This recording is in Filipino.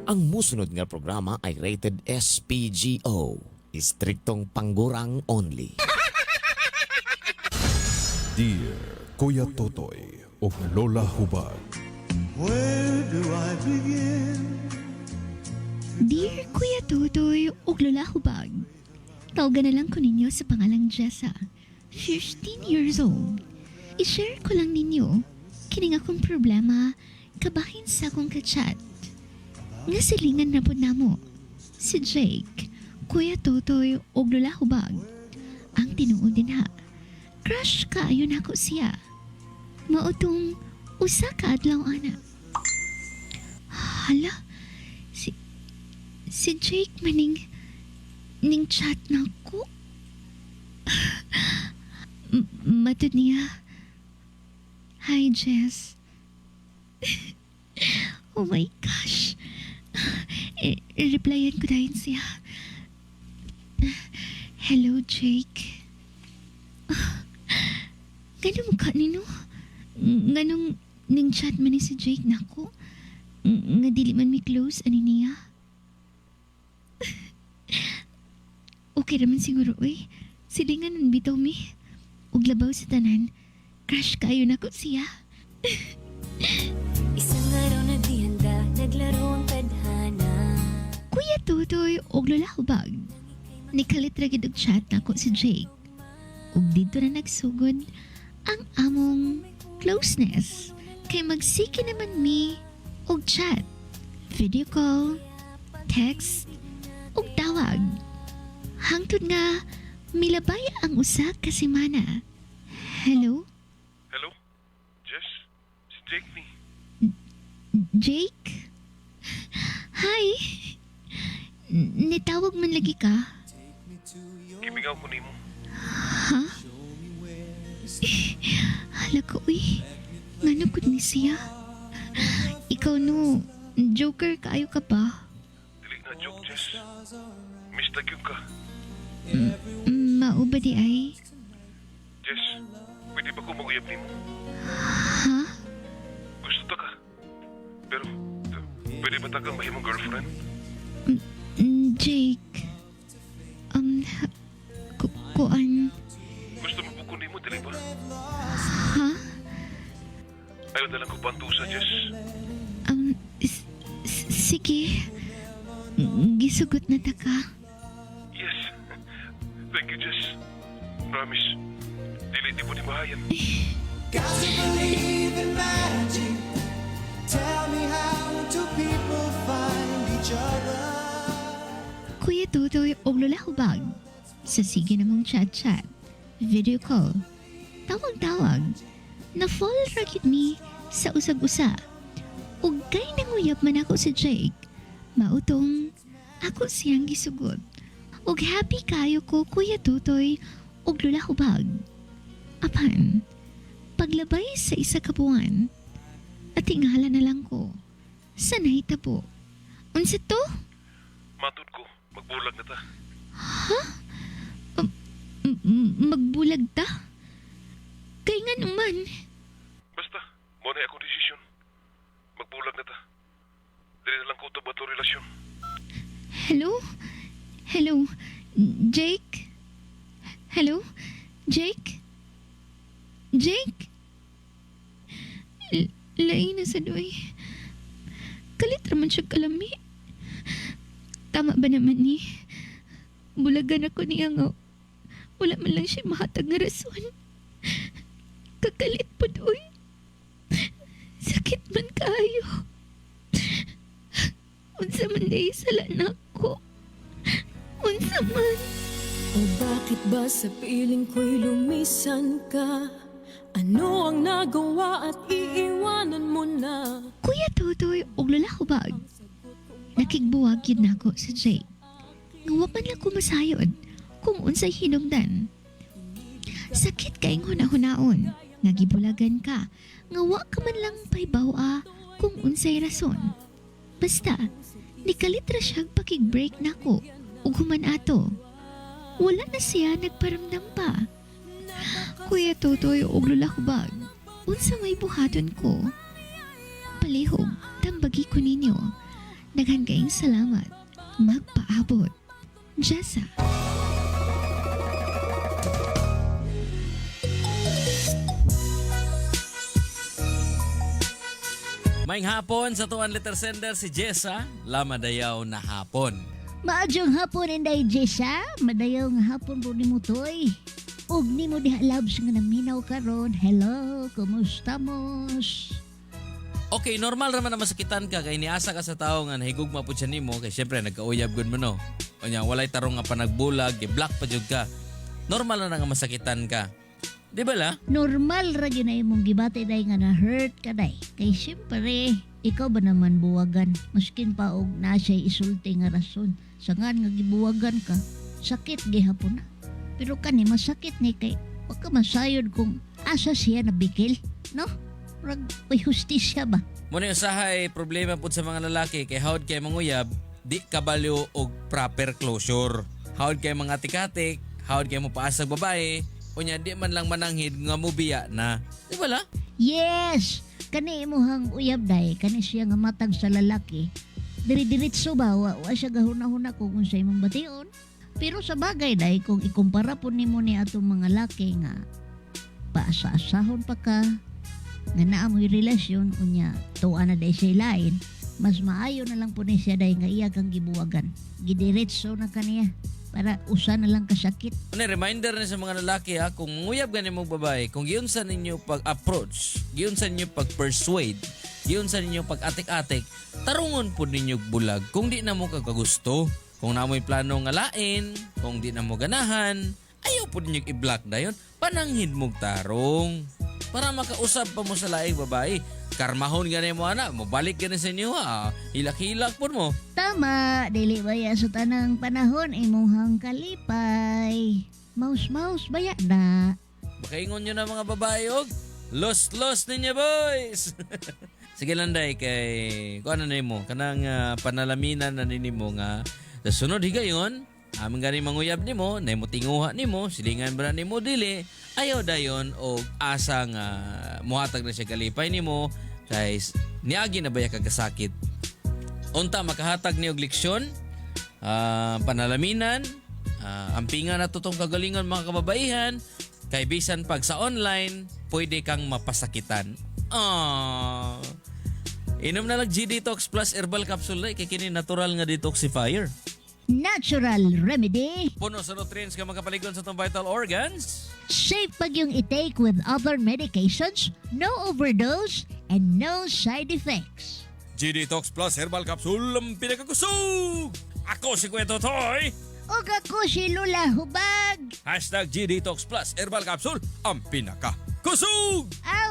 Ang musunod nga programa ay rated SPGO. Istriktong panggurang only. Dear Kuya Totoy o Lola Hubag. Where do I begin? Dear Kuya Totoy o Lola Hubag, tawagan na lang ko ninyo sa pangalang Jessa, 15 years old. I-share ko lang ninyo, kining akong problema, kabahin sa akong kachat. Nga silingan na po namo, si Jake, Kuya Totoy o Lola Hubag. Ang tinuod din ha, crush ka ayon ako siya. Mautong usa ka adlaw ana. Hala, si Jake maning chat na ko. Matod niya. Hi, Jess. Oh my gosh. Replyan ko dahil siya. Hello, Jake. Ganun mukha nino? Ganun ning chat man ni si Jake na ko? Nga dili man mi close ani niya? Okay naman siguro, oy. Silingan nun bitaw mi. Ug labaw sa tanan. Crush kayo na ko siya. Isang araw na di handa, naglaro ang tadhana. Kuya Totoy og Lola Hubag. Nikalit ra gid og chat na ko si Jake. Ug dito na nagsugod ang among closeness. Kay magsiki naman mi og chat, video call, text, ug tawag. Hangtod nga milabay ang usa ka semana. Hello? Hello? Jess? Si Jake ni. Jake? Hi! Nitawag man lagi ka? Kimigaw ko nimo. Ha? Hala ko, uy. Ngano ko ni siya? Ikaw no, joker kaayo ka pa? Dili na joke, Jess. Mistag yun ka. Mao ba di ay? Jess, pwede ba ko mag-uyab nimo? Ha? Gusto ta ka. Pero, pwede ba ta kang mahimong girlfriend? Jake. Kuan. Gusto mo bukon nimo, dili ba? Ha? Ayaw na lang ko pantusa, Jess. Sige. Gisugot na ta ka. Yes. Thank you, Jess. Promise. Dili di mo ni mahayan. Got to believe in magic. Tell me how do people find each other? Kuya Totoy o Lola Hubag. Sa sige namang chat-chat, video call, tawag-tawag, na-fall rakit mi sa usag-usa. Ug kay nanguyab man ako si Jake, mautong ako siyang gisugot. Ug happy kayo ko Kuya Totoy o Lola Hubag. Apan, paglabay sa isa ka buwan, at tingala na lang ko, sanay tabo. Unsa to? Matod ko, magbulag na ta. Ha? Magbulag ta? Kay nga naman. Basta, mo na akong desisyon. Magbulag na ta. Dili na lang ko ito ba ito relasyon. Hello? Hello? Jake? Hello? Jake? Jake? Lain na sa doy. Kalit raman siya kalami. Tama ba naman ni? Bulagan ako niya nga. Wala man lang siya mahatag na rason. Kakalit po doy. Sakit man kayo. Unsa man day sala na ko. Unsa man. O bakit ba sa piling ko'y lumisan ka? Ano ang nagawa at iiwanan mo na? Kuya Totoy o Lola Hubag. Nakigbuwag yun na ako sa Jake. Ngawapan lang ko masayod kung unsay hinungdan. Sakit kaing hunahunaon. Nagibulagan ka. Ngawa ka man lang paybaw kung unsay rason. Basta, nikalitra siyang pakig-break na ko. Ug human ato. Wala na siya nagparamdam pa. Kuya Totoy o Lola Hubag, unsa may buhaton ko? Palihog, tambagi ko ninyo. Daghan kayong salamat. Magpaabot. Jessa. Maing hapon sa tuwan letter sender si Jessa, lama dayaw na hapon. Maadyong hapon inday Jessa, madayaw nga hapon po ni mo toy. Og ni mo diha labs nga naminaw karon. Hello, kumusta mos? Okay, normal raman na masakitan ka kay niasa ka sa tao nga nahigugma po siya nimo kay syempre nagkauyab gud mo no. O nya walay tarong nga panagbulag, gi-block pa jud ka. Normal na nga masakitan ka. Di ba la? Normal ra gyud na imong gibati day nga na hurt ka day. Kay syempre, ikaw ba naman buwagan? Maskin pa og na siya isulti nga rason. Sangan nga gibuwagan ka, sakit gihapon na. Pero kani masakit ni kay wag ka masayod kung asa siya nabikil, no? Rag may hustisya ba? Muna usahay problema po sa mga lalaki kay hawd kay manguyab, di kabalo og proper closure. Hawd kay mga tikatik, hawd kay mo paasag babae, unya di man lang mananghid nga mubiya na. Di ba la? Yes! Kani imuhang uyab day, kani siya nga matag sa lalaki. Diri-diritso ba, wa siya gahuna-huna ko kung sa imong bation. Pero sa bagay day, kung ikumpara po nimo ni atong mga laki nga, paasa-asahon pa ka, nga naamoy relasyon, unya, tuwa na day siya lain, mas maayo na lang po ni siya day nga iya kang gibuwagan. Gidiretso na kaniya, para usa na lang kasakit. Ano, reminder na sa mga lalaki ha, kung manguyab ganin mong babae, kung giunsan ninyo pag-approach, giunsan ninyo pag-persuade, giunsan ninyo pag-atik-atik, tarungon po ninyo bulag kung di na mo kagagusto. Kung na mo'y plano nga lain, kung di na mo ganahan, ayaw po ninyo i-block na yun, pananghid mong tarong. Para makausap pa mo sa laing babae. Karmahon ganin mo anak, mabalik ganin sa inyo ha, hilak-hilak po mo. Tama, dili baya sa tanang panahon imuhang kalipay. Maus-maus baya na. Makaingon nyo na mga babae og, lost ninyo boys! Sige lang day kay, kung ano na mo, kanang panalaminan na ninyo nga, sa sunod higayon, aming gani manguyab nimo, na mo tinguha nimo, silingan ba nimo dili, ayaw dayon og asa nga muhatag na siya kalipay nimo, guys, niagi na baya kagasakit. Unta makahatag ni og leksyon, panalaminan, ampingan na tutong kagalingon mga kababaihan, kay bisan pag sa online, pwede kang mapasakitan. Inom na lang G-Detox Plus Herbal Capsule kay kini natural nga detoxifier. Natural remedy. Puno sa nutrients nga makapaligon sa itong vital organs. Safe pag yung i-take with other medications, no overdose, and no side effects. G-Detox Plus Herbal Capsule ang pinakakusog! Ako si Kuya Totoy! O ako si Lola Hubag. #G-Detox Plus Herbal Capsule ang pinakakusog! Aw!